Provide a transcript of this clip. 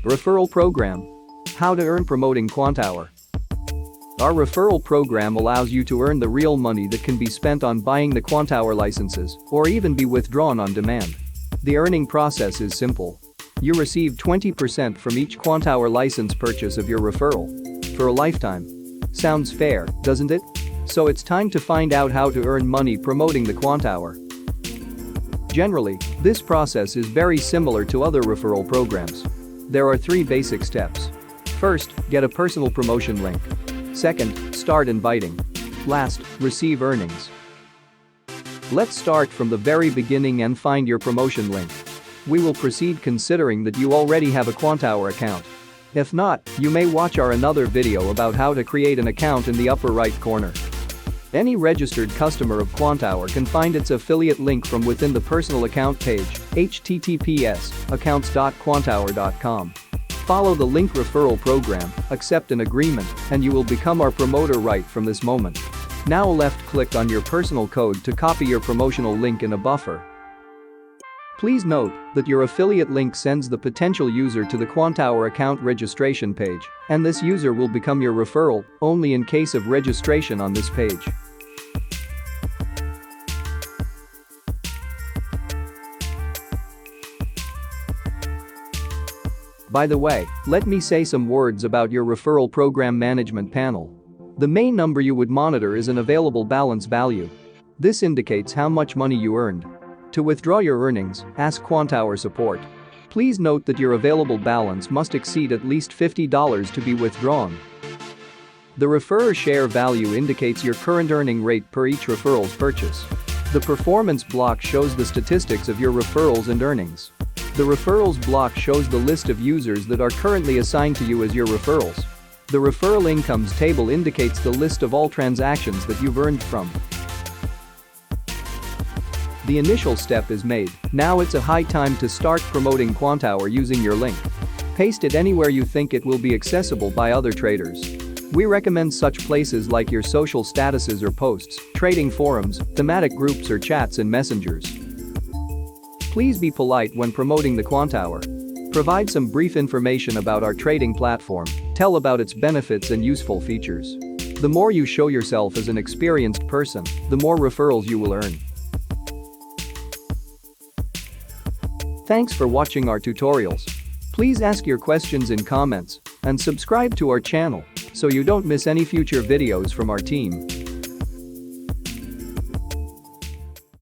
Referral Program. How to earn promoting Quantower. Our referral program allows you to earn the real money that can be spent on buying the Quantower licenses or even be withdrawn on demand. The earning process is simple. You receive 20% from each Quantower license purchase of your referral. For a lifetime. Sounds fair, doesn't it? So it's time to find out how to earn money promoting the Quantower. Generally, this process is very similar to other referral programs. There are 3 basic steps. First, get a personal promotion link. Second, start inviting. Last, receive earnings. Let's start from the very beginning and find your promotion link. We will proceed considering that you already have a Quantower account. If not, you may watch our another video about how to create an account in the upper right corner. Any registered customer of Quantower can find its affiliate link from within the personal account page, https://accounts.quantower.com. Follow the link referral program, accept an agreement, and you will become our promoter right from this moment. Now left-click on your personal code to copy your promotional link in a buffer. Please note that your affiliate link sends the potential user to the Quantower account registration page, and this user will become your referral only in case of registration on this page. By the way, let me say some words about your referral program management panel. The main number you would monitor is an available balance value. This indicates how much money you earned. To withdraw your earnings, ask Quantower support. Please note that your available balance must exceed at least $50 to be withdrawn. The referrer share value indicates your current earning rate per each referral's purchase. The performance block shows the statistics of your referrals and earnings. The referrals block shows the list of users that are currently assigned to you as your referrals. The referral incomes table indicates the list of all transactions that you've earned from. The initial step is made. Now it's a high time to start promoting Quantower using your link. Paste it anywhere you think it will be accessible by other traders. We recommend such places like your social statuses or posts, trading forums, thematic groups or chats and messengers. Please be polite when promoting the Quantower. Provide some brief information about our trading platform, tell about its benefits and useful features. The more you show yourself as an experienced person, the more referrals you will earn. Thanks for watching our tutorials. Please ask your questions in comments and subscribe to our channel so you don't miss any future videos from our team.